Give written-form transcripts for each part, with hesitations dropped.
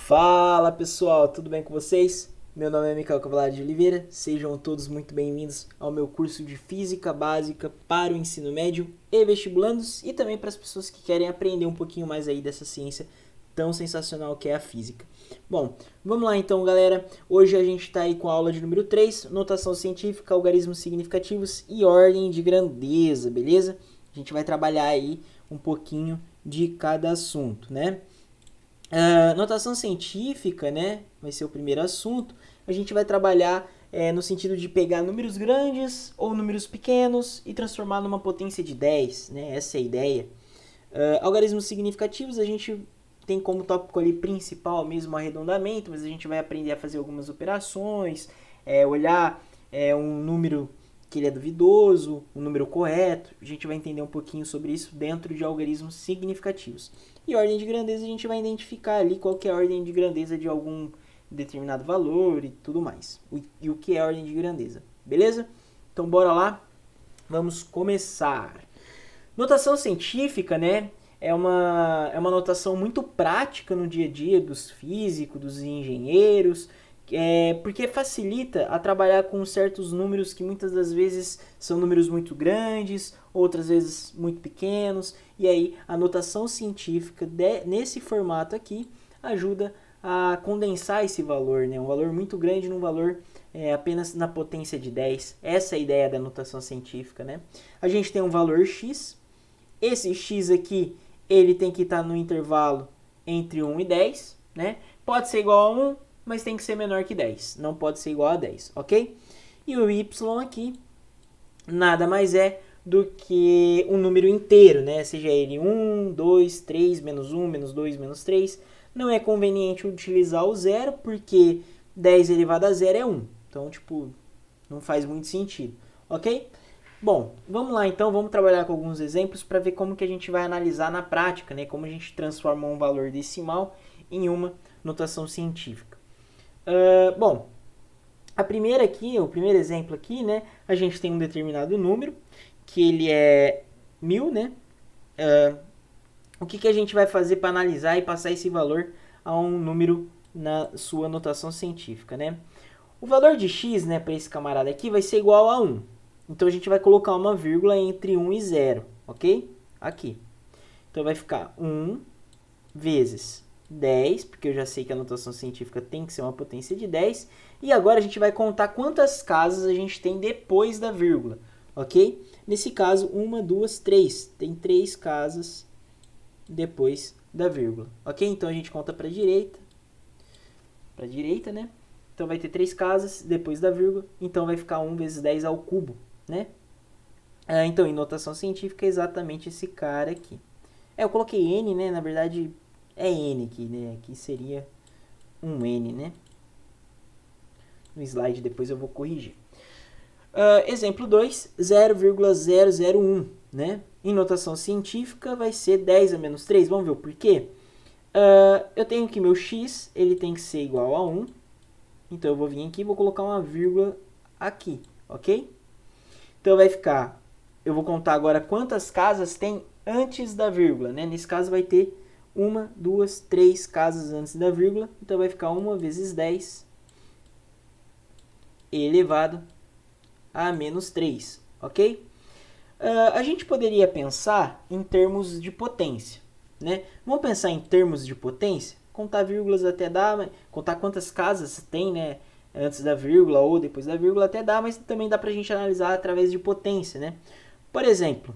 Fala pessoal, tudo bem com vocês? Meu nome é Micael Cavallari de Oliveira, sejam todos muito bem-vindos ao meu curso de Física Básica para o ensino médio e vestibulandos e também para as pessoas que querem aprender um pouquinho mais aí dessa ciência tão sensacional que é a física. Bom, vamos lá então galera, hoje a gente está aí com a aula de número 3, notação científica, algarismos significativos e ordem de grandeza, beleza? A gente vai trabalhar aí um pouquinho de cada assunto, né? Notação científica, né, vai ser o primeiro assunto. A gente vai trabalhar no sentido de pegar números grandes ou números pequenos e transformar numa potência de 10, né, essa é a ideia. Algarismos significativos, a gente tem como tópico ali principal mesmo arredondamento, mas a gente vai aprender a fazer algumas operações, olhar um número que ele é duvidoso, um número correto. A gente vai entender um pouquinho sobre isso dentro de algarismos significativos. E ordem de grandeza a gente vai identificar ali qual que é a ordem de grandeza de algum determinado valor e tudo mais. E o que é ordem de grandeza, beleza? Então bora lá, vamos começar. Notação científica, né, é uma notação muito prática no dia a dia dos físicos, dos engenheiros, porque facilita a trabalhar com certos números que muitas das vezes são números muito grandes, outras vezes muito pequenos, e aí a notação científica nesse formato aqui ajuda a condensar esse valor, né? Um valor muito grande num valor apenas na potência de 10. Essa é a ideia da notação científica, né? A gente tem um valor x, esse x aqui ele tem que estar no intervalo entre 1 e 10, né? Pode ser igual a 1, mas tem que ser menor que 10. Não pode ser igual a 10, ok? E o y aqui nada mais é do que um número inteiro, né? Seja ele 1, 2, 3, menos 1, menos 2, menos 3. Não é conveniente utilizar o zero, porque 10 elevado a zero é 1. Então, tipo, não faz muito sentido, ok? Bom, vamos lá então, vamos trabalhar com alguns exemplos para ver como que a gente vai analisar na prática, né? Como a gente transforma um valor decimal em uma notação científica. Bom, a primeira aqui, o primeiro exemplo aqui, né? A gente tem um determinado número, que ele é 1000, né? O que a gente vai fazer para analisar e passar esse valor a um número na sua notação científica, né? O valor de x, né, para esse camarada aqui vai ser igual a 1. Então a gente vai colocar uma vírgula entre 1 e 0, ok? Aqui. Então vai ficar 1 vezes 10, porque eu já sei que a notação científica tem que ser uma potência de 10. E agora a gente vai contar quantas casas a gente tem depois da vírgula, ok? Nesse caso, 1, 2, 3. Tem 3 casas depois da vírgula, ok? Então a gente conta para a direita, né? Então vai ter 3 casas depois da vírgula, então vai ficar 1 vezes 10 ao cubo, né? Então, em notação científica é exatamente esse cara aqui. Eu coloquei n, né? Na verdade é n aqui, né? Aqui seria um n, né? No slide depois eu vou corrigir. Exemplo 2, 0,001, né? Em notação científica vai ser 10 a menos 3. Vamos ver o porquê? Eu tenho que meu x ele tem que ser igual a 1. Então eu vou vir aqui e vou colocar uma vírgula aqui, ok? Então vai ficar, eu vou contar agora quantas casas tem antes da vírgula, né? Nesse caso vai ter 1, 2, 3 casas antes da vírgula. Então vai ficar 1 vezes 10 elevado a menos 3, ok? A gente poderia pensar em termos de potência, né? Vamos pensar em termos de potência? Contar vírgulas até dá, contar quantas casas tem, né? Antes da vírgula ou depois da vírgula até dá, mas também dá pra gente analisar através de potência, né? Por exemplo,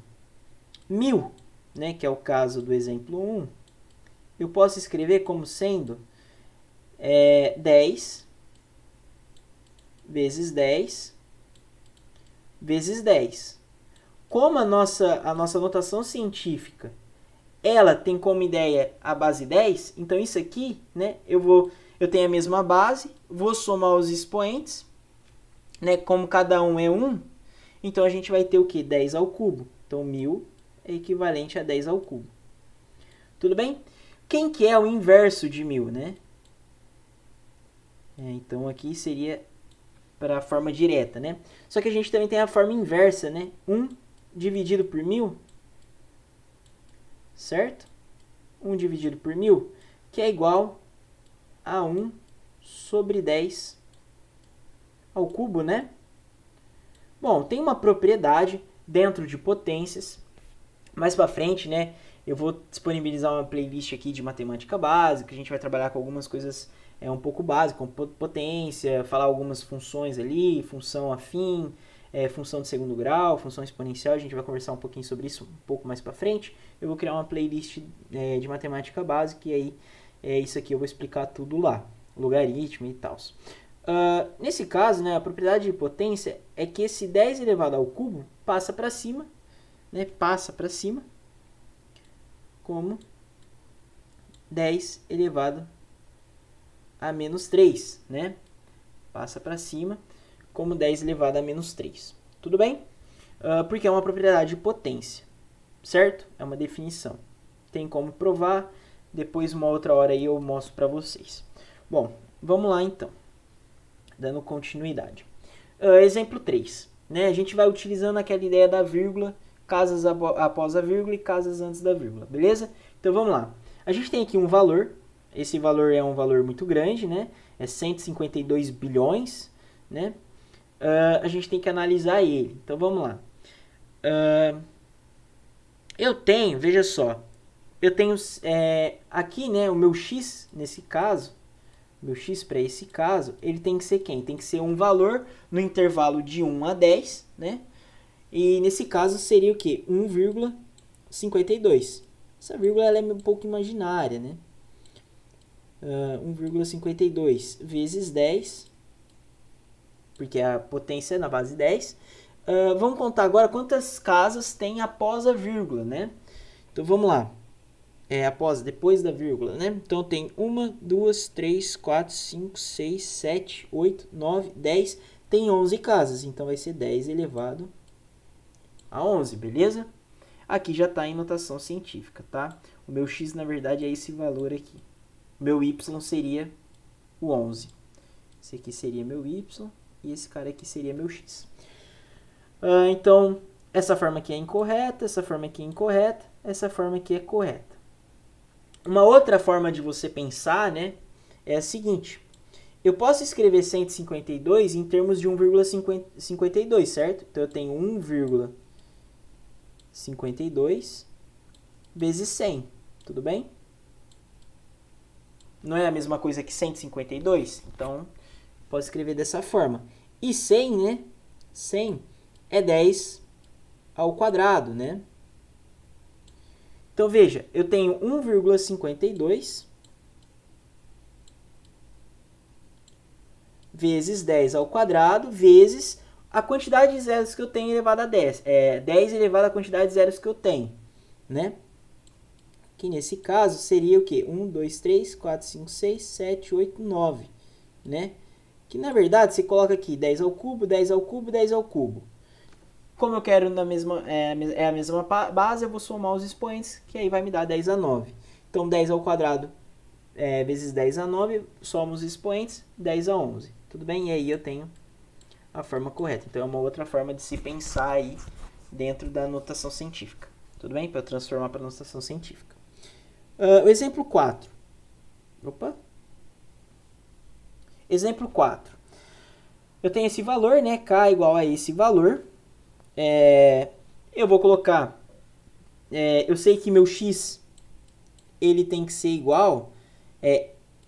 1000, né? Que é o caso do exemplo 1, eu posso escrever como sendo 10 vezes 10 vezes 10. Como a nossa notação científica ela tem como ideia a base 10, então isso aqui, né, eu tenho a mesma base, vou somar os expoentes, né, como cada um é 1, então a gente vai ter o que? 10 ao cubo. Então 1000 é equivalente a 10 ao cubo. Tudo bem? Quem que é o inverso de 1000, né? Então aqui seria para a forma direta, né? Só que a gente também tem a forma inversa, né? 1 dividido por 1000, certo? 1 dividido por 1000, que é igual a 1 sobre 10 ao cubo, né? Bom, tem uma propriedade dentro de potências. Mais para frente, né, eu vou disponibilizar uma playlist aqui de matemática básica. A gente vai trabalhar com algumas coisas um pouco básicas, como potência, falar algumas funções ali, função afim, função de segundo grau, função exponencial. A gente vai conversar um pouquinho sobre isso um pouco mais para frente. Eu vou criar uma playlist de matemática básica e aí isso aqui eu vou explicar tudo lá, logaritmo e tal. Nesse caso, né, a propriedade de potência é que esse 10 elevado ao cubo passa para cima, né, passa para cima como 10 elevado a menos 3, né? Passa para cima como 10 elevado a menos 3. Tudo bem? Porque é uma propriedade de potência, certo? É uma definição. Tem como provar, depois uma outra hora aí eu mostro para vocês. Bom, vamos lá então. Dando continuidade. Exemplo 3. Né? A gente vai utilizando aquela ideia da vírgula, casas após a vírgula e casas antes da vírgula, beleza? Então vamos lá. A gente tem aqui um valor, esse valor é um valor muito grande, né? É 152 bilhões, né? A gente tem que analisar ele. Então vamos lá. Eu tenho, veja só, eu tenho aqui, né, o meu x, nesse caso, meu x para esse caso, ele tem que ser quem? Tem que ser um valor no intervalo de 1 a 10, né? E nesse caso seria o quê? 1,52. Essa vírgula ela é um pouco imaginária, né? 1,52 vezes 10, porque a potência é na base 10. Vamos contar agora quantas casas tem após a vírgula, né? Então vamos lá. Depois da vírgula, né? Então tem 1, 2, 3, 4, 5, 6, 7, 8, 9, 10. Tem 11 casas, então vai ser 10 elevado a 11, beleza? Aqui já está em notação científica, tá? O meu x, na verdade, é esse valor aqui. Meu y seria o 11. Esse aqui seria meu y e esse cara aqui seria meu x. Então, essa forma aqui é incorreta, essa forma aqui é incorreta, essa forma aqui é correta. Uma outra forma de você pensar, né, é a seguinte. Eu posso escrever 152 em termos de 1,52, certo? Então, eu tenho 1,52 vezes 100, tudo bem? Não é a mesma coisa que 152? Então, posso escrever dessa forma. E 100, né? 100 é 10 ao quadrado, né? Então, veja, eu tenho 1,52 vezes 10 ao quadrado, vezes a quantidade de zeros que eu tenho elevado a 10. 10 elevado à quantidade de zeros que eu tenho, né? Que nesse caso seria o quê? 1, 2, 3, 4, 5, 6, 7, 8, 9, né? Que na verdade você coloca aqui 10 ao cubo, 10 ao cubo, 10 ao cubo. Como eu quero a mesma base, eu vou somar os expoentes, que aí vai me dar 10 a 9. Então, 10 ao quadrado vezes 10 a 9, soma os expoentes, 10 a 11. Tudo bem? E aí eu tenho a forma correta. Então, é uma outra forma de se pensar aí dentro da notação científica. Tudo bem? Para eu transformar para a notação científica. O exemplo 4. Exemplo 4. Eu tenho esse valor, né? K igual a esse valor. Eu vou colocar, eu sei que meu x, ele tem que ser igual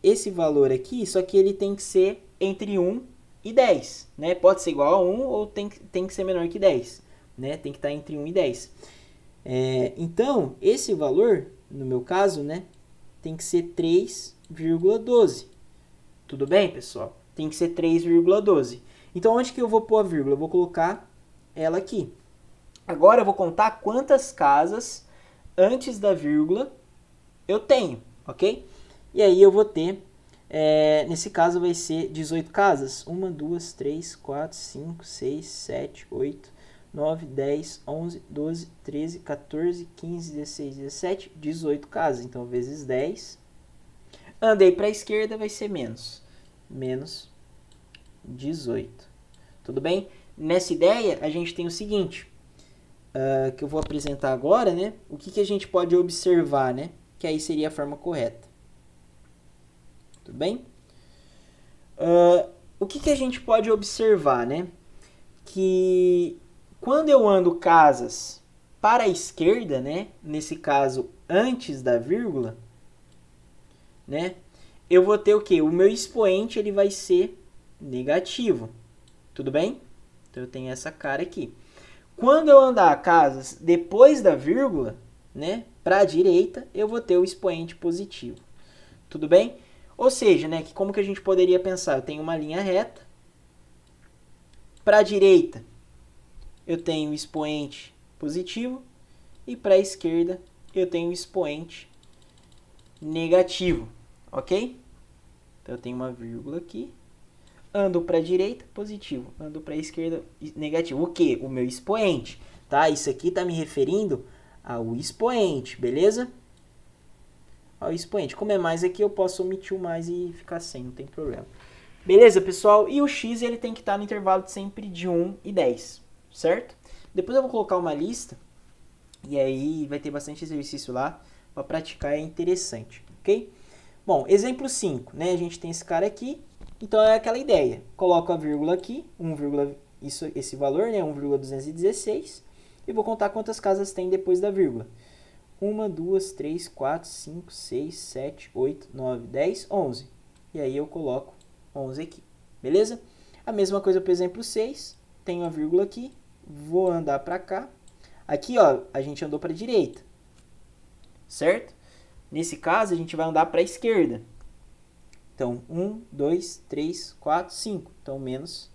esse valor aqui, só que ele tem que ser entre 1 e 10, né? Pode ser igual a 1 ou tem que ser menor que 10, né? Tem que estar entre 1 e 10. Então, esse valor, no meu caso, né, tem que ser 3,12. Tudo bem, pessoal? Tem que ser 3,12. Então, onde que eu vou pôr a vírgula? Eu vou colocar ela aqui. Agora eu vou contar quantas casas antes da vírgula eu tenho, ok? E aí eu vou ter, nesse caso vai ser 18 casas. 1, 2, 3, 4, 5, 6, 7, 8, 9, 10, 11, 12, 13, 14, 15, 16, 17, 18 casas. Então, vezes 10. Andei para a esquerda, vai ser menos 18. Tudo bem? Nessa ideia, a gente tem o seguinte, que eu vou apresentar agora, né? O que a gente pode observar, né? Que aí seria a forma correta. Tudo bem? O que a gente pode observar, né? Que quando eu ando casas para a esquerda, né? Nesse caso, antes da vírgula, né? Eu vou ter o quê? O meu expoente ele vai ser negativo. Tudo bem? Então eu tenho essa cara aqui. Quando eu andar casas depois da vírgula, né, para a direita, eu vou ter o expoente positivo. Tudo bem? Ou seja, né, que como que a gente poderia pensar? Eu tenho uma linha reta. Para a direita, eu tenho o expoente positivo. E para a esquerda, eu tenho o expoente negativo. Ok? Então eu tenho uma vírgula aqui. Ando para a direita, positivo. Ando para a esquerda, negativo. O que? O meu expoente. Tá? Isso aqui está me referindo ao expoente, beleza? Ao expoente. Como é mais aqui, eu posso omitir o mais e ficar sem, não tem problema. Beleza, pessoal? E o x ele tem que estar no intervalo de sempre de 1 e 10, certo? Depois eu vou colocar uma lista e aí vai ter bastante exercício lá para praticar, é interessante, ok? Bom, exemplo 5, né? A gente tem esse cara aqui, então é aquela ideia. Coloco a vírgula aqui, esse valor, né? 1,216, e vou contar quantas casas tem depois da vírgula. 1, 2, 3, 4, 5, 6, 7, 8, 9, 10, 11. E aí eu coloco 11 aqui, beleza? A mesma coisa para o exemplo 6, tenho a vírgula aqui, vou andar para cá. Aqui, ó, a gente andou para a direita, certo? Nesse caso, a gente vai andar para a esquerda. Então, 1, 2, 3, 4, 5. Então, menos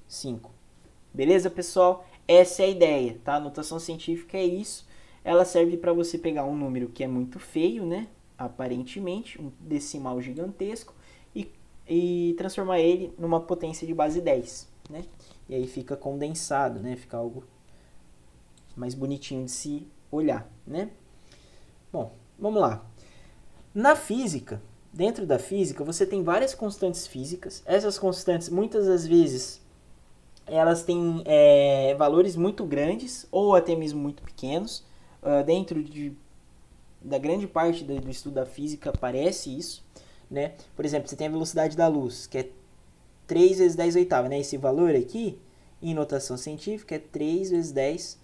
5. Beleza, pessoal? Essa é a ideia, tá? A notação científica é isso. Ela serve para você pegar um número que é muito feio, né? Aparentemente, um decimal gigantesco, e transformar ele numa potência de base 10, né? E aí fica condensado, né? Fica algo mais bonitinho de se olhar, né? Bom, vamos lá. Na física, dentro da física, você tem várias constantes físicas. Essas constantes, muitas das vezes, elas têm valores muito grandes ou até mesmo muito pequenos. Dentro da grande parte do estudo da física aparece isso, né? Por exemplo, você tem a velocidade da luz, que é 3 vezes 10 oitava, né? Esse valor aqui, em notação científica, é 3 vezes 10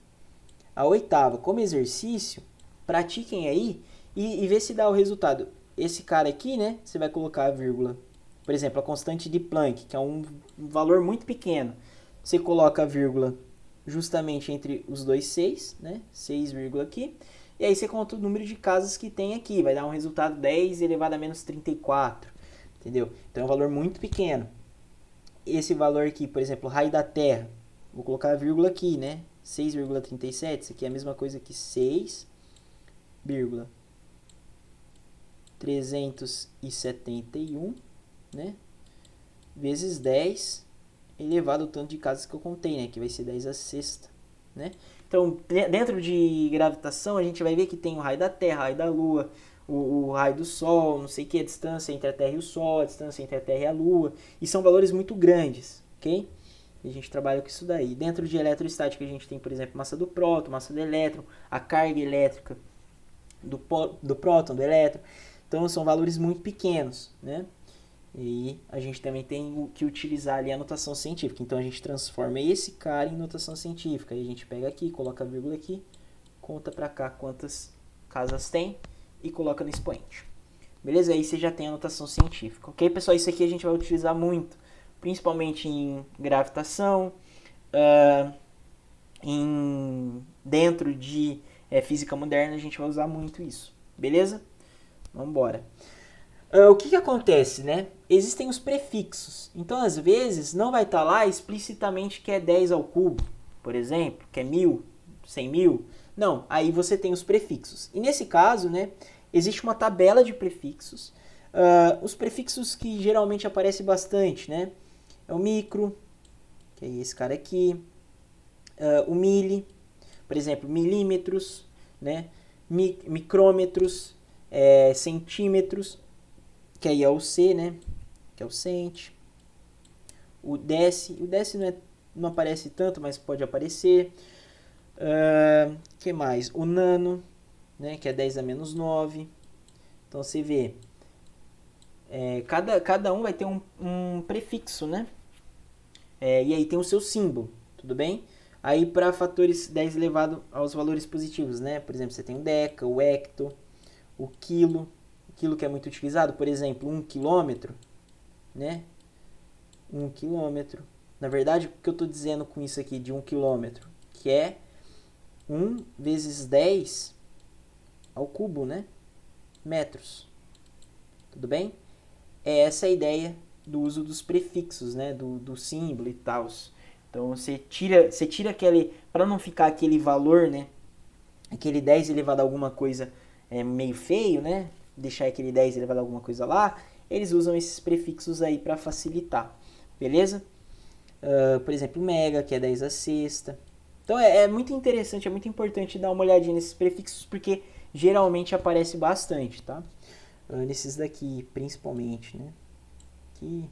a oitava. Como exercício, pratiquem aí e vê se dá o resultado. Esse cara aqui, né? Você vai colocar a vírgula. Por exemplo, a constante de Planck, que é um valor muito pequeno. Você coloca a vírgula justamente entre os dois 6, né? 6, aqui. E aí você conta o número de casas que tem aqui. Vai dar um resultado 10 elevado a menos 34. Entendeu? Então é um valor muito pequeno. Esse valor aqui, por exemplo, raio da Terra. Vou colocar a vírgula aqui, né? 6,37. Isso aqui é a mesma coisa que 6,371, né? Vezes 10 elevado ao tanto de casas que eu contei, né? Que vai ser 10 a sexta, né? Então, dentro de gravitação, a gente vai ver que tem o raio da Terra, o raio da Lua, o raio do Sol, não sei o que, a distância entre a Terra e o Sol, a distância entre a Terra e a Lua. E são valores muito grandes, ok? E a gente trabalha com isso daí. Dentro de eletroestática, a gente tem, por exemplo, massa do próton, massa do elétron, a carga elétrica do próton, do elétron. Então, são valores muito pequenos, né? E a gente também tem que utilizar ali a notação científica. Então, a gente transforma esse cara em notação científica. Aí a gente pega aqui, coloca a vírgula aqui, conta pra cá quantas casas tem e coloca no expoente. Beleza? Aí você já tem a notação científica. Ok, pessoal? Isso aqui a gente vai utilizar muito, principalmente em gravitação, dentro de física moderna, a gente vai usar muito isso. Beleza? Vamos embora. O que acontece, né? Existem os prefixos. Então, às vezes, não vai estar lá explicitamente que é 10 ao cubo, por exemplo, que é 1000, 100 mil. Não, aí você tem os prefixos. E nesse caso, né, existe uma tabela de prefixos. Os prefixos que geralmente aparecem bastante, né? É o micro, que é esse cara aqui. O mili, por exemplo, milímetros, né? Micrômetros, centímetros, que aí é o C, né? Que é o cent. O dec não aparece tanto, mas pode aparecer. Que mais? O nano, né? Que é 10 a menos 9. Então você vê Cada um vai ter um prefixo, né? E aí tem o seu símbolo, tudo bem? Aí para fatores 10 elevado aos valores positivos, né? Por exemplo, você tem o deca, o hecto, o quilo que é muito utilizado, por exemplo, 1 quilômetro, né? 1 quilômetro. Na verdade, o que eu estou dizendo com isso aqui de 1 quilômetro? Que é 1 vezes 10 ao cubo, né? Metros. Tudo bem? É essa a ideia do uso dos prefixos, né? Do símbolo e tal. Então você tira aquele, para não ficar aquele valor, né? Aquele 10 elevado a alguma coisa meio feio, né? Deixar aquele 10 elevado a alguma coisa lá. Eles usam esses prefixos aí para facilitar, beleza? Por exemplo, mega, que é 10 a sexta. Então é muito interessante, é muito importante dar uma olhadinha nesses prefixos, porque geralmente aparece bastante, tá? Nesses daqui, principalmente, né? Aqui.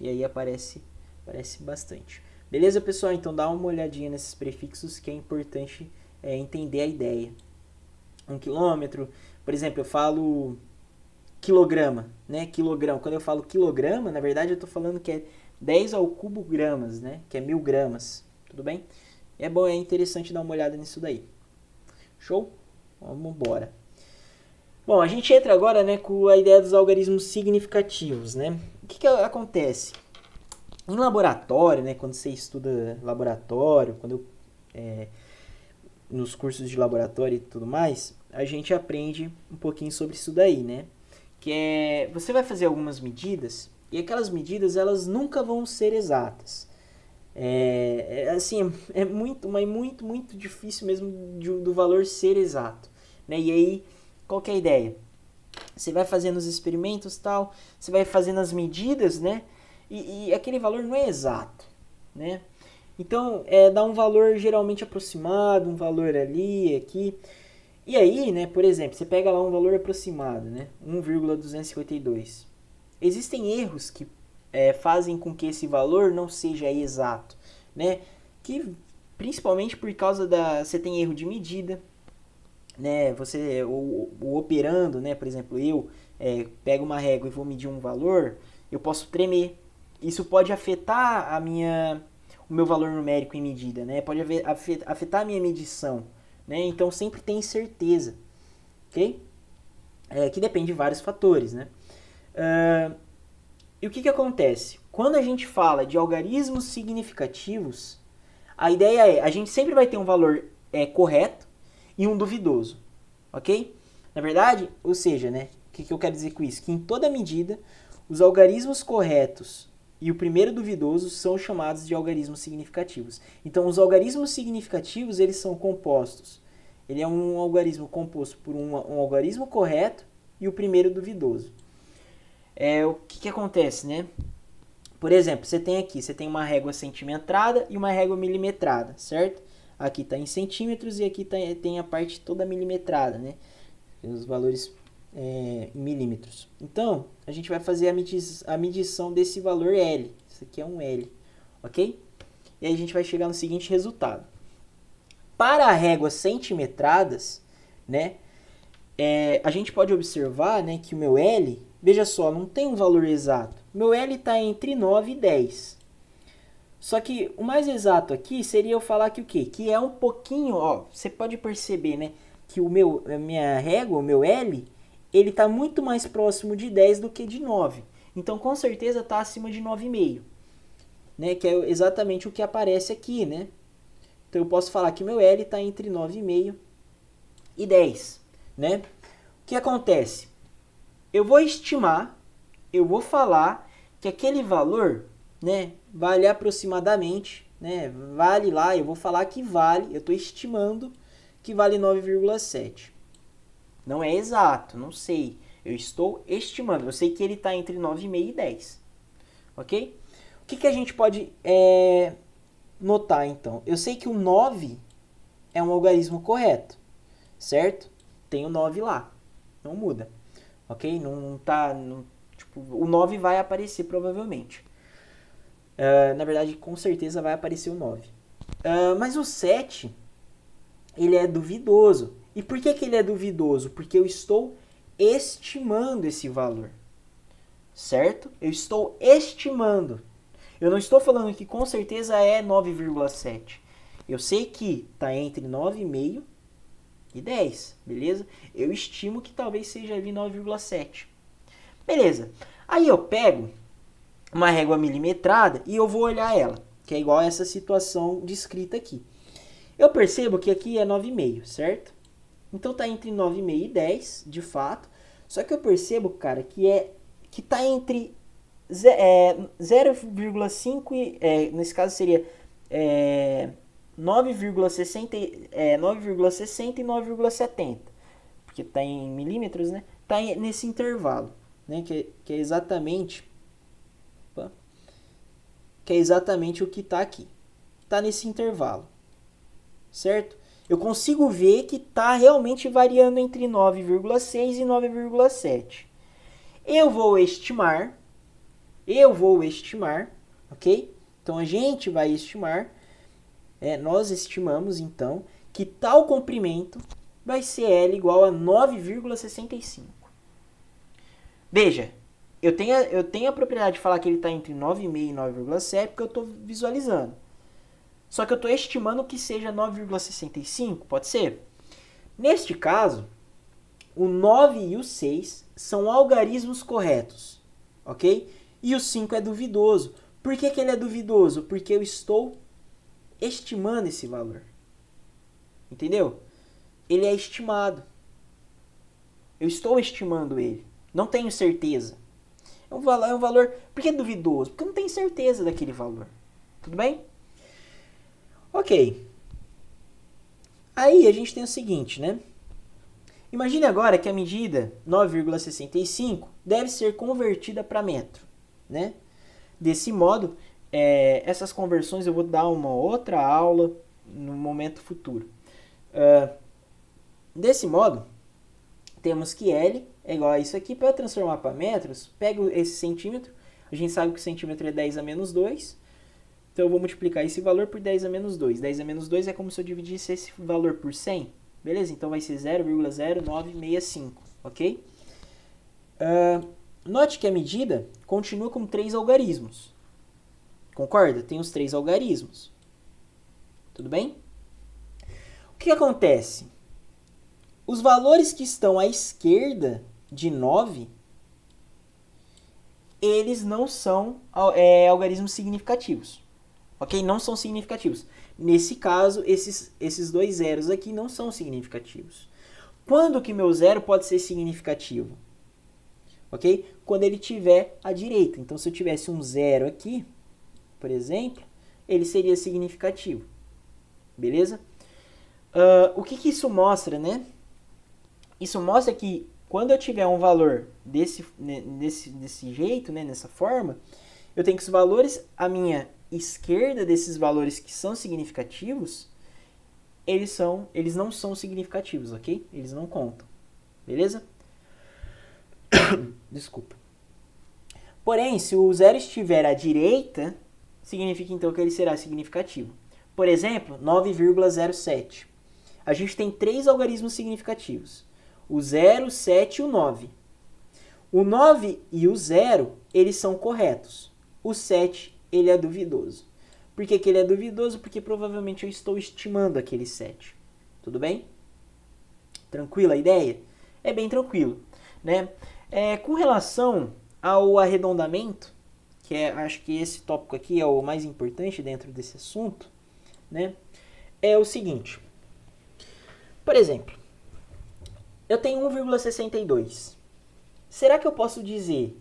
E aí aparece bastante. Beleza, pessoal? Então dá uma olhadinha nesses prefixos, que é importante entender a ideia. 1 quilômetro, por exemplo, eu falo quilograma, né? Quilograma. Quando eu falo quilograma, na verdade eu estou falando que é 10 ao cubo gramas, né? Que é 1000 gramas. Tudo bem? É bom, é interessante dar uma olhada nisso daí. Show? Vamos embora. Bom, a gente entra agora, né, com a ideia dos algarismos significativos, né? O que acontece? Em laboratório, né, quando você estuda laboratório, nos cursos de laboratório e tudo mais, a gente aprende um pouquinho sobre isso daí, né? Que é, você vai fazer algumas medidas e aquelas medidas elas nunca vão ser exatas. Assim, é muito, mas muito difícil mesmo do valor ser exato, né? E aí, qual que é a ideia? Você vai fazendo os experimentos tal, você vai fazendo as medidas, né? E aquele valor não é exato, né? Então, dá um valor geralmente aproximado, um valor ali, aqui. E aí, né, por exemplo, você pega lá um valor aproximado, né? 1,252. Existem erros que fazem com que esse valor não seja exato, né? Que principalmente por causa você tem erro de medida, né? Você o operando, né? Por exemplo, eu pego uma régua e vou medir um valor, eu posso tremer. Isso pode afetar o meu valor numérico em medida, né? Pode afetar a minha medição, né? Então sempre tem incerteza, ok? Que depende de vários fatores, né? E o que acontece? Quando a gente fala de algarismos significativos, a ideia a gente sempre vai ter um valor correto e um duvidoso, ok? Na verdade, ou seja, né? O que eu quero dizer com isso? Que em toda medida, os algarismos corretos e o primeiro duvidoso são chamados de algarismos significativos. Então, os algarismos significativos, eles são compostos. Ele é um algarismo composto por um algarismo correto e o primeiro duvidoso. O que acontece, né? Por exemplo, você tem uma régua centimetrada e uma régua milimetrada, certo? Aqui está em centímetros e aqui tem a parte toda milimetrada, né? Os valores em milímetros. Então, a gente vai fazer a medição desse valor L. Isso aqui é um L, ok? E aí a gente vai chegar no seguinte resultado. Para réguas centimetradas, né? A gente pode observar, né, que o meu L, veja só, não tem um valor exato. Meu L está entre 9 e 10. Só que o mais exato aqui seria eu falar que o quê? Que é um pouquinho, ó, você pode perceber, né, que a minha régua, o meu L, ele está muito mais próximo de 10 do que de 9. Então, com certeza, está acima de 9,5. Né, que é exatamente o que aparece aqui, né? Então, eu posso falar que meu L está entre 9,5 e 10. Né? O que acontece? Eu vou estimar, eu vou falar que aquele valor, né, vale aproximadamente, né, vale lá, eu vou falar que vale, eu estou estimando que vale 9,7. Não é exato, não sei. Eu estou estimando, eu sei que ele está entre 9,5 e 10. Ok? O que a gente pode notar, então? Eu sei que o 9 é um algarismo correto, certo? Tem o 9 lá, não muda, ok? Tipo, o 9 vai aparecer provavelmente. Na verdade, com certeza vai aparecer o 9. Mas o 7, ele é duvidoso. E por que ele é duvidoso? Porque eu estou estimando esse valor, certo? Eu estou estimando. Eu não estou falando que com certeza é 9,7. Eu sei que está entre 9,5 e 10, beleza? Eu estimo que talvez seja ali 9,7. Beleza. Aí eu pego uma régua milimetrada e eu vou olhar ela, que é igual a essa situação descrita aqui. Eu percebo que aqui é 9,5, certo? Então tá entre 9,5 e 10, de fato. Só que eu percebo, cara, que tá entre 0,5 e... nesse caso seria 9,60 e 9,70. Porque tá em milímetros, né? Tá nesse intervalo, né? Que é exatamente... Opa, que é exatamente o que tá aqui. Tá nesse intervalo, certo? Eu consigo ver que está realmente variando entre 9,6 e 9,7. Eu vou estimar, ok? Então a gente vai estimar, nós estimamos então que tal comprimento vai ser L igual a 9,65. Veja, eu tenho a propriedade de falar que ele está entre 9,5 e 9,7 porque eu estou visualizando. Só que eu estou estimando que seja 9,65, pode ser? Neste caso, o 9 e o 6 são algarismos corretos, ok? E o 5 é duvidoso. Por que ele é duvidoso? Porque eu estou estimando esse valor. Entendeu? Ele é estimado. Eu estou estimando ele. Não tenho certeza. É um valor... Por que é duvidoso? Porque eu não tenho certeza daquele valor. Tudo bem? Ok. Aí a gente tem o seguinte, né? Imagine agora que a medida 9,65 deve ser convertida para metro, né? Desse modo, essas conversões eu vou dar uma outra aula no momento futuro. Desse modo, temos que L é igual a isso aqui. Para transformar para metros, pego esse centímetro. A gente sabe que o centímetro é 10 a menos 2. Então eu vou multiplicar esse valor por 10 a menos 2. 10 a menos 2 é como se eu dividisse esse valor por 100. Beleza? Então vai ser 0,0965. Ok? Note que a medida continua com 3 algarismos. Concorda? Tem os 3 algarismos. Tudo bem? O que acontece? Os valores que estão à esquerda de 9, eles não são algarismos significativos. Ok? Não são significativos. Nesse caso, esses dois zeros aqui não são significativos. Quando que meu zero pode ser significativo? Ok? Quando ele estiver à direita. Então, se eu tivesse um zero aqui, por exemplo, ele seria significativo. Beleza? O que isso mostra, né? Isso mostra que quando eu tiver um valor desse jeito, né, nessa forma, eu tenho que os valores à minha esquerda desses valores que são significativos, eles não são significativos, ok? Eles não contam. Beleza? Desculpa. Porém, se o zero estiver à direita, significa então que ele será significativo. Por exemplo, 9,07. A gente tem 3 algarismos significativos. O 0, o 7 e o 9. O 9 e o 0, eles são corretos. O 7, ele é duvidoso. Por que ele é duvidoso? Porque provavelmente eu estou estimando aquele 7. Tudo bem? Tranquila a ideia? É bem tranquilo, né? Com relação ao arredondamento, acho que esse tópico aqui é o mais importante dentro desse assunto, né? É o seguinte. Por exemplo, eu tenho 1,62. Será que eu posso dizer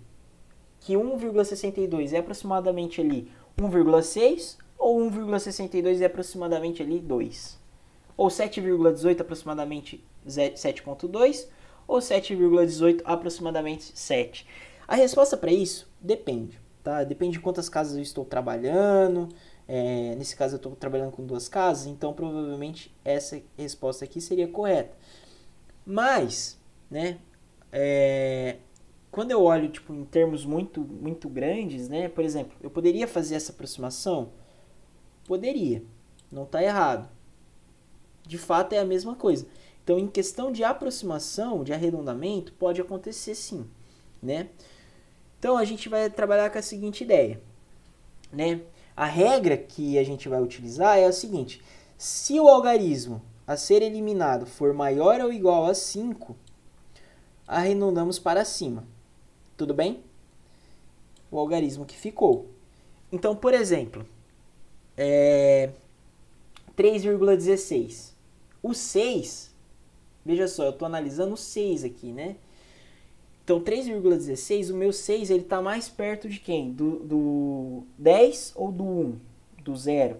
que 1,62 é aproximadamente ali 1,6 ou 1,62 é aproximadamente ali 2? Ou 7,18 aproximadamente 7,2 ou 7,18 aproximadamente 7? A resposta para isso depende, tá? Depende de quantas casas eu estou trabalhando. Nesse caso eu estou trabalhando com 2 casas, então provavelmente essa resposta aqui seria correta. Mas, né, quando eu olho tipo, em termos muito, muito grandes, né, por exemplo, eu poderia fazer essa aproximação? Poderia, não está errado. De fato é a mesma coisa. Então, em questão de aproximação, de arredondamento, pode acontecer sim, né? Então, a gente vai trabalhar com a seguinte ideia, né? A regra que a gente vai utilizar é a seguinte: se o algarismo a ser eliminado for maior ou igual a 5, arredondamos para cima. Tudo bem? O algarismo que ficou. Então, por exemplo, 3,16. O 6, veja só, eu estou analisando o 6 aqui, né? Então, 3,16, o meu 6, ele está mais perto de quem? Do 10 ou do 1? Do 0?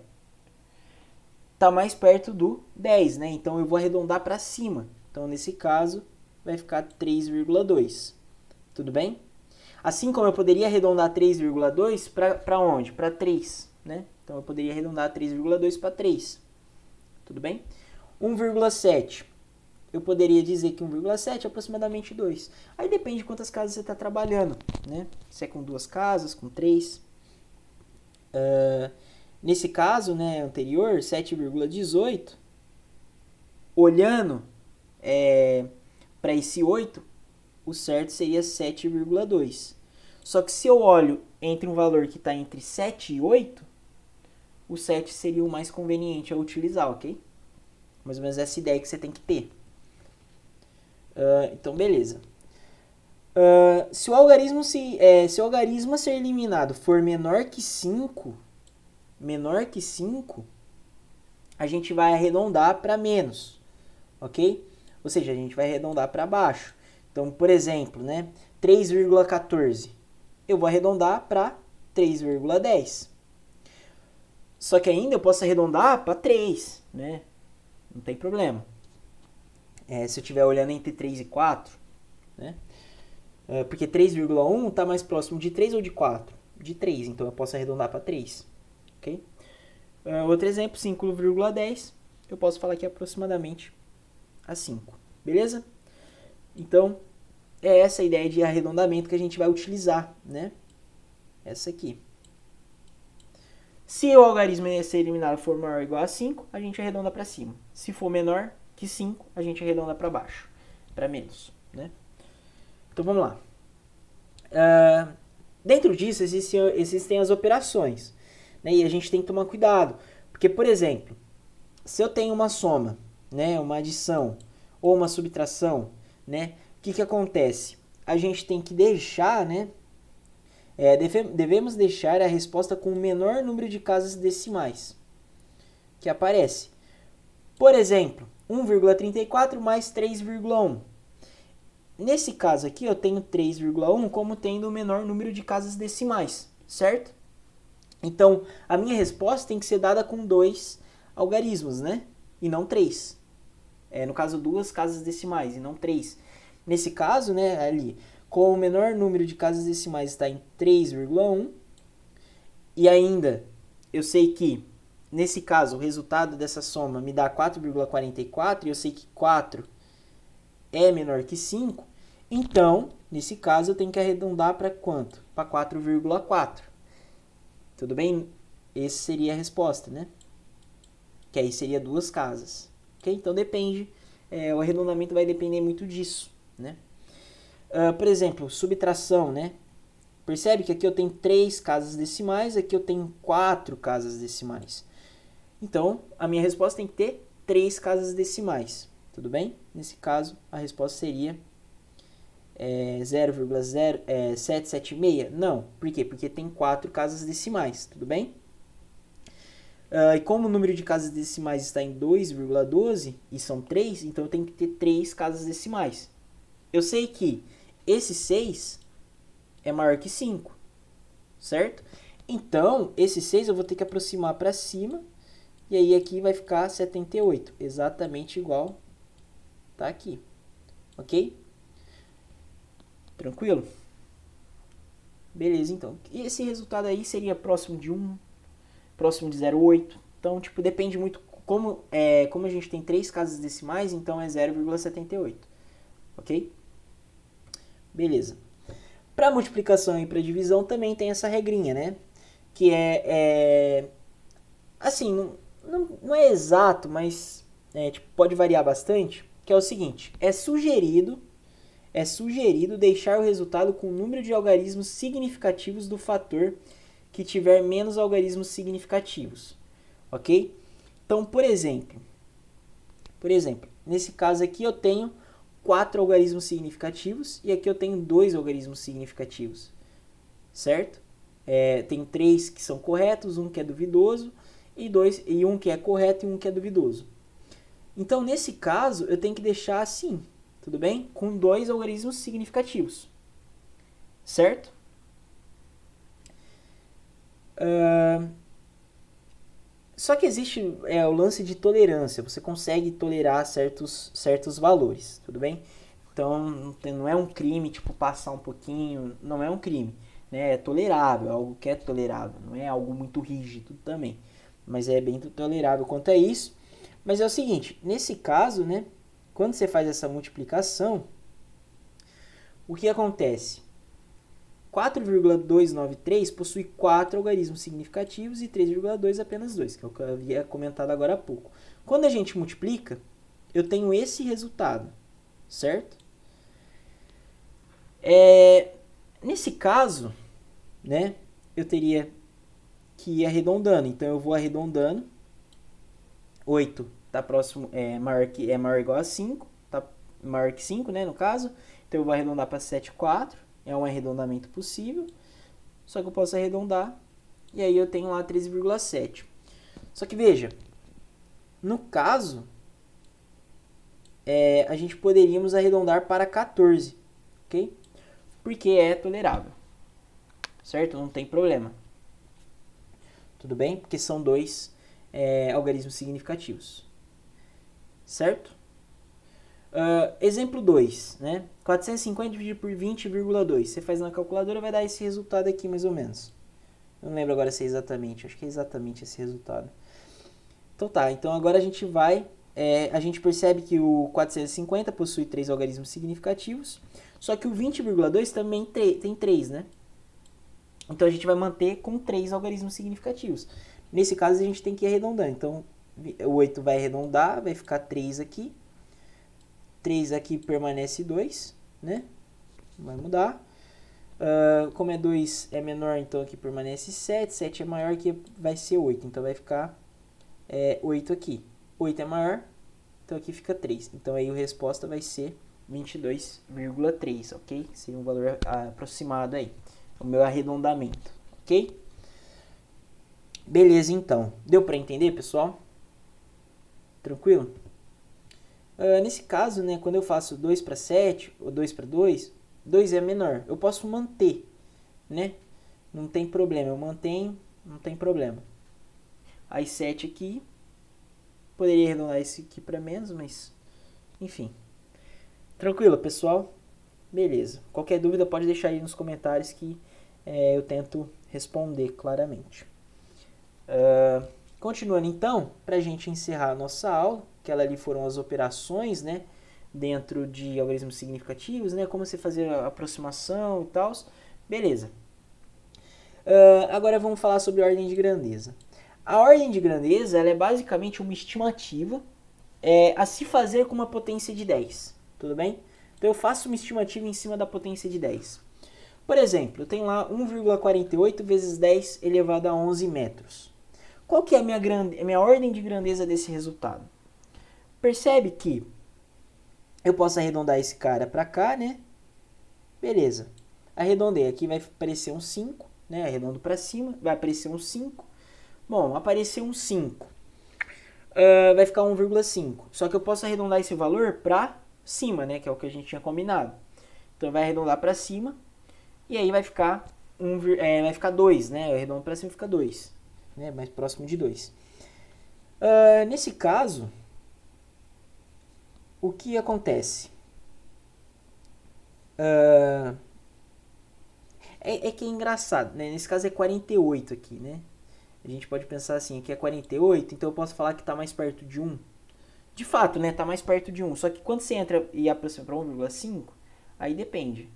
Está mais perto do 10, né? Então, eu vou arredondar para cima. Então, nesse caso, vai ficar 3,2. Tudo bem? Assim como eu poderia arredondar 3,2 para onde? Para 3, né? Então, eu poderia arredondar 3,2 para 3. Tudo bem? 1,7. Eu poderia dizer que 1,7 é aproximadamente 2. Aí depende de quantas casas você está trabalhando, né? Se é com 2 casas, com 3. Nesse caso, né, anterior, 7,18, olhando para esse 8, o certo seria 7,2. Só que se eu olho entre um valor que está entre 7 e 8, o 7 seria o mais conveniente a utilizar, ok? Mais ou menos essa ideia que você tem que ter. Então, beleza. Se o algarismo a ser eliminado for menor que 5, a gente vai arredondar para menos, ok? Ou seja, a gente vai arredondar para baixo. Então, por exemplo, né, 3,14. Eu vou arredondar para 3,10. Só que ainda eu posso arredondar para 3, né? Não tem problema. Se eu estiver olhando entre 3 e 4, né? Porque 3,1 está mais próximo de 3 ou de 4? De 3, então eu posso arredondar para 3. Ok? Outro exemplo, 5,10. Eu posso falar que é aproximadamente a 5. Beleza? Então, é essa a ideia de arredondamento que a gente vai utilizar, né? Essa aqui. Se o algarismo a ser eliminado for maior ou igual a 5, a gente arredonda para cima. Se for menor que 5, a gente arredonda para baixo, para menos, né? Então, vamos lá. Dentro disso, existem as operações, né? E a gente tem que tomar cuidado. Porque, por exemplo, se eu tenho uma soma, né, uma adição ou uma subtração, né, o que acontece? A gente tem que deixar, né, devemos deixar a resposta com o menor número de casas decimais que aparece. Por exemplo, 1,34 mais 3,1. Nesse caso aqui, eu tenho 3,1 como tendo o menor número de casas decimais, certo? Então, a minha resposta tem que ser dada com 2 algarismos, né? E não 3. No caso, 2 casas decimais e não 3. Nesse caso, né, ali, com o menor número de casas decimais está em 3,1. E ainda, eu sei que, nesse caso, o resultado dessa soma me dá 4,44 e eu sei que 4 é menor que 5. Então, nesse caso, eu tenho que arredondar para quanto? Para 4,4. Tudo bem? Essa seria a resposta, né? Que aí seria 2 casas. Okay? Então, depende. O arredondamento vai depender muito disso, né? Por exemplo, subtração, né? Percebe que aqui eu tenho 3 casas decimais, aqui eu tenho 4 casas decimais. Então, a minha resposta tem que ter 3 casas decimais. Tudo bem? Nesse caso, a resposta seria 0,0776? Não. Por quê? Porque tem 4 casas decimais. Tudo bem? E como o número de casas decimais está em 2,12 e são 3, então eu tenho que ter 3 casas decimais. Eu sei que esse 6 é maior que 5, certo? Então, esse 6 eu vou ter que aproximar para cima, e aí aqui vai ficar 78, exatamente igual tá aqui, ok? Tranquilo? Beleza, então. E esse resultado aí seria próximo de 1, próximo de 0,8. Então, tipo, depende muito. Como a gente tem 3 casas decimais, então é 0,78. Ok? Beleza. Para multiplicação e para divisão também tem essa regrinha, né? Que assim, não é exato, mas tipo, pode variar bastante. Que é o seguinte: é sugerido é sugerido deixar o resultado com o número de algarismos significativos do fator que tiver menos algarismos significativos, ok? Então, por exemplo, nesse caso aqui eu tenho 4 algarismos significativos e aqui eu tenho 2 algarismos significativos, certo? Tem 3 que são corretos, um que é duvidoso e um que é correto e um que é duvidoso. Então, nesse caso, eu tenho que deixar assim, tudo bem? Com 2 algarismos significativos, certo? Só que existe o lance de tolerância, você consegue tolerar certos valores, tudo bem? Então, não é um crime, tipo, passar um pouquinho, não é um crime, né? É tolerável, algo que é tolerável, não é algo muito rígido também, mas é bem tolerável quanto a isso. Mas é o seguinte, nesse caso, né, quando você faz essa multiplicação, o que acontece? 4,293 possui 4 algarismos significativos e 3,2 apenas 2, que é o que eu havia comentado agora há pouco. Quando a gente multiplica, eu tenho esse resultado, certo? Nesse caso, né, eu teria que ir arredondando. Então eu vou arredondando. 8 tá próximo, maior ou igual a 5, tá maior que 5, né, no caso. Então eu vou arredondar para 7,4, é um arredondamento possível. Só que eu posso arredondar e aí eu tenho lá 13,7. Só que veja, no caso, a gente poderíamos arredondar para 14, ok? Porque é tolerável, certo? Não tem problema. Tudo bem? Porque são 2 algarismos significativos, certo? Exemplo 2, né? 450 dividido por 20,2. Você faz na calculadora, vai dar esse resultado aqui mais ou menos. Eu não lembro agora se é exatamente, acho que é exatamente esse resultado. Então tá, então agora a gente vai, a gente percebe que o 450 possui 3 algarismos significativos, só que o 20,2 também tem 3, né? Então a gente vai manter com 3 algarismos significativos. Nesse caso a gente tem que ir arredondando, então o 8 vai arredondar, vai ficar 3 aqui. 3 aqui permanece 2, né? Vai mudar. Como é 2 é menor, então aqui permanece 7. 7 é maior, que vai ser 8. Então vai ficar 8 aqui. 8 é maior, então aqui fica 3. Então aí a resposta vai ser 22,3, ok? Seria um valor aproximado aí. O meu arredondamento, ok? Beleza, então. Deu para entender, pessoal? Tranquilo? Nesse caso, né, quando eu faço 2 para 7 ou 2 para 2, 2 é menor. Eu posso manter, né? Não tem problema, eu mantenho, não tem problema. Aí 7 aqui, poderia arredondar esse aqui para menos, mas enfim. Tranquilo, pessoal? Beleza. Qualquer dúvida pode deixar aí nos comentários que eu tento responder claramente. Continuando então, para a gente encerrar a nossa aula, que ela ali foram as operações, né, dentro de algarismos significativos, né, como você fazer a aproximação e tal, beleza. Agora vamos falar sobre a ordem de grandeza. A ordem de grandeza ela é basicamente uma estimativa a se fazer com uma potência de 10, tudo bem? Então eu faço uma estimativa em cima da potência de 10. Por exemplo, eu tenho lá 1,48 vezes 10 elevado a 11 metros. Qual que é a minha ordem de grandeza desse resultado? Percebe que eu posso arredondar esse cara para cá, né? Beleza. Arredondei. Aqui vai aparecer um 5, né? Arredondo para cima, vai aparecer um 5. Bom, apareceu um 5. Vai ficar 1,5. Só que eu posso arredondar esse valor para cima, né? Que é o que a gente tinha combinado. Então vai arredondar para cima. E aí vai ficar 2, né? Eu arredondo para cima fica 2. Né? Mais próximo de 2. Nesse caso, o que acontece? Que é engraçado, né? Nesse caso é 48 aqui, né? A gente pode pensar assim, aqui é 48, então eu posso falar que está mais perto de 1. De fato, né? Está mais perto de 1. Só que quando você entra e aproxima para 1,5, aí depende.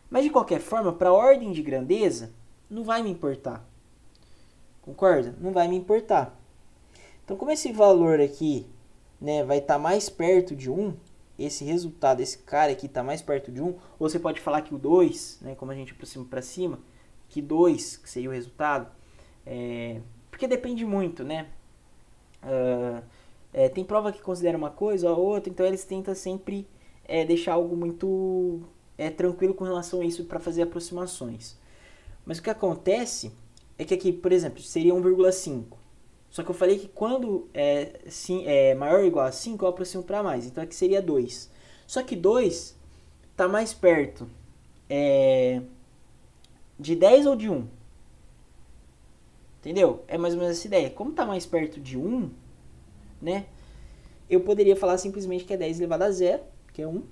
Mas de qualquer forma, para a ordem de grandeza, não vai me importar. Concorda? Não vai me importar. Então, como esse valor aqui, né, vai estar mais perto de 1, esse resultado, esse cara aqui está mais perto de 1, ou você pode falar que o 2, né, como a gente aproxima para cima, que 2 que seria o resultado, porque depende muito, né? Tem prova que considera uma coisa ou outra, então eles tentam sempre deixar algo muito tranquilo com relação a isso para fazer aproximações. Mas o que acontece é que aqui, por exemplo, seria 1,5. Só que eu falei que quando é maior ou igual a 5, eu aproximo para mais. Então aqui seria 2. Só que 2 está mais perto de 10 ou de 1? Entendeu? É mais ou menos essa ideia. Como está mais perto de 1, né? Eu poderia falar simplesmente que é 10 elevado a 0, que é 1.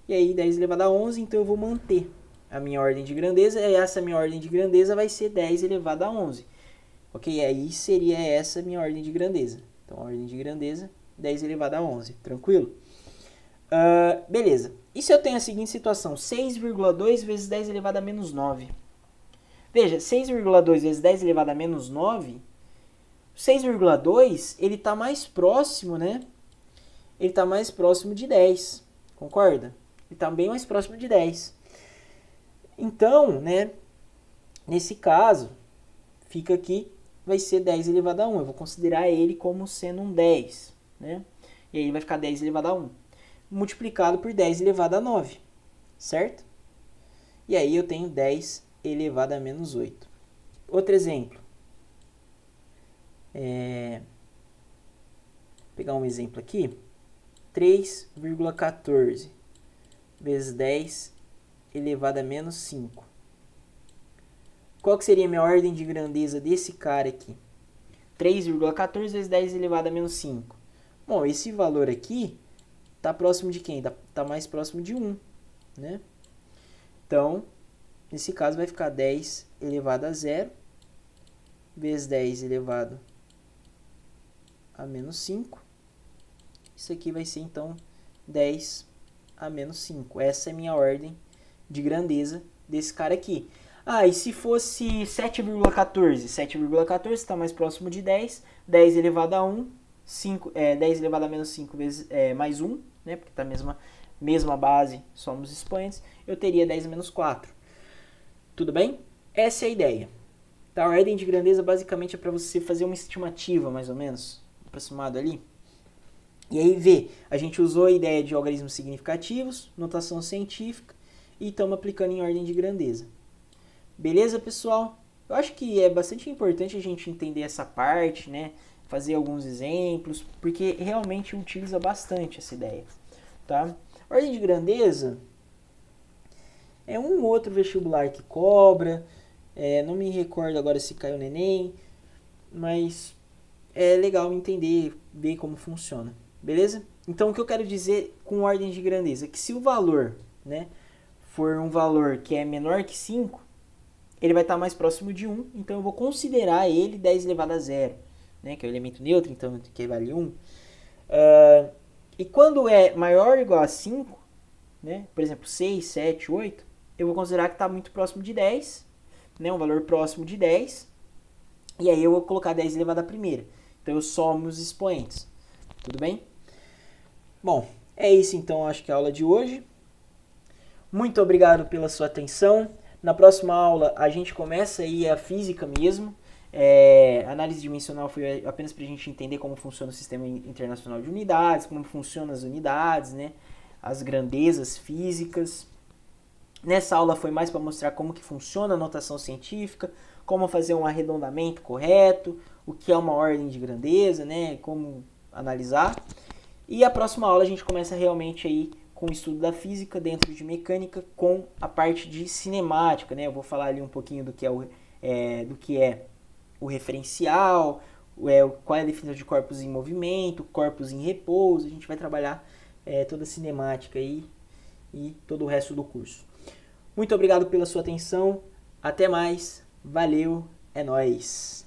E aí 10 elevado a 11, então eu vou manter a minha ordem de grandeza. E essa minha ordem de grandeza vai ser 10 elevado a 11. Ok? Aí seria essa minha ordem de grandeza. Então, a ordem de grandeza, 10 elevado a 11. Tranquilo? Beleza. E se eu tenho a seguinte situação? 6,2 vezes 10 elevado a menos 9. Veja, 6,2 vezes 10 elevado a menos 9... 6,2, ele está mais próximo, né? Ele está mais próximo de 10. Concorda? Ele está bem mais próximo de 10. Então, né? Nesse caso, fica aqui, vai ser 10 elevado a 1. Eu vou considerar ele como sendo um 10, né? E aí vai ficar 10 elevado a 1. Multiplicado por 10 elevado a 9, certo? E aí eu tenho 10 elevado a menos 8. Outro exemplo. Pegar um exemplo aqui. 3,14 vezes 10 elevado a menos 5. Qual que seria a minha ordem de grandeza desse cara aqui? 3,14 vezes 10 elevado a menos 5. Bom, esse valor aqui está próximo de quem? Está mais próximo de 1, né? Então, nesse caso vai ficar 10 elevado a 0 vezes 10 elevado a menos 5. Isso aqui vai ser, então, 10 a menos 5. Essa é a minha ordem de grandeza desse cara aqui. E se fosse 7,14? 7,14 está mais próximo de 10. 10 elevado a 1. 10 elevado a menos 5 vezes, mais 1, né? Porque está a mesma base, somos expoentes. Eu teria 10 menos 4. Tudo bem? Essa é a ideia. Tá? A ordem de grandeza basicamente é para você fazer uma estimativa, mais ou menos, aproximado ali. E aí a gente usou a ideia de algarismos significativos, notação científica, e estamos aplicando em ordem de grandeza. Beleza, pessoal? Eu acho que é bastante importante a gente entender essa parte, né? Fazer alguns exemplos, porque realmente utiliza bastante essa ideia, tá? Ordem de grandeza é um outro vestibular que cobra, não me recordo agora se caiu no Enem, mas é legal entender, ver como funciona, beleza? Então, o que eu quero dizer com ordem de grandeza é que se o valor, né, for um valor que é menor que 5, ele vai estar mais próximo de 1, então eu vou considerar ele 10 elevado a 0, né, que é o elemento neutro, então que vale 1. E quando é maior ou igual a 5, né, por exemplo, 6, 7, 8, eu vou considerar que está muito próximo de 10, né, um valor próximo de 10, e aí eu vou colocar 10 elevado a primeira. Então eu somo os expoentes. Tudo bem? Bom, é isso então, acho que a aula de hoje. Muito obrigado pela sua atenção. Na próxima aula a gente começa aí a física mesmo. Análise dimensional foi apenas para a gente entender como funciona o sistema internacional de unidades, como funcionam as unidades, né? As grandezas físicas. Nessa aula foi mais para mostrar como que funciona a notação científica, como fazer um arredondamento correto, o que é uma ordem de grandeza, né? Como analisar. E a próxima aula a gente começa realmente aí com o estudo da física dentro de mecânica com a parte de cinemática, né? Eu vou falar ali um pouquinho do que é o referencial, qual é a definição de corpos em movimento, corpos em repouso. A gente vai trabalhar toda a cinemática aí e todo o resto do curso. Muito obrigado pela sua atenção. Até mais. Valeu. É nóis.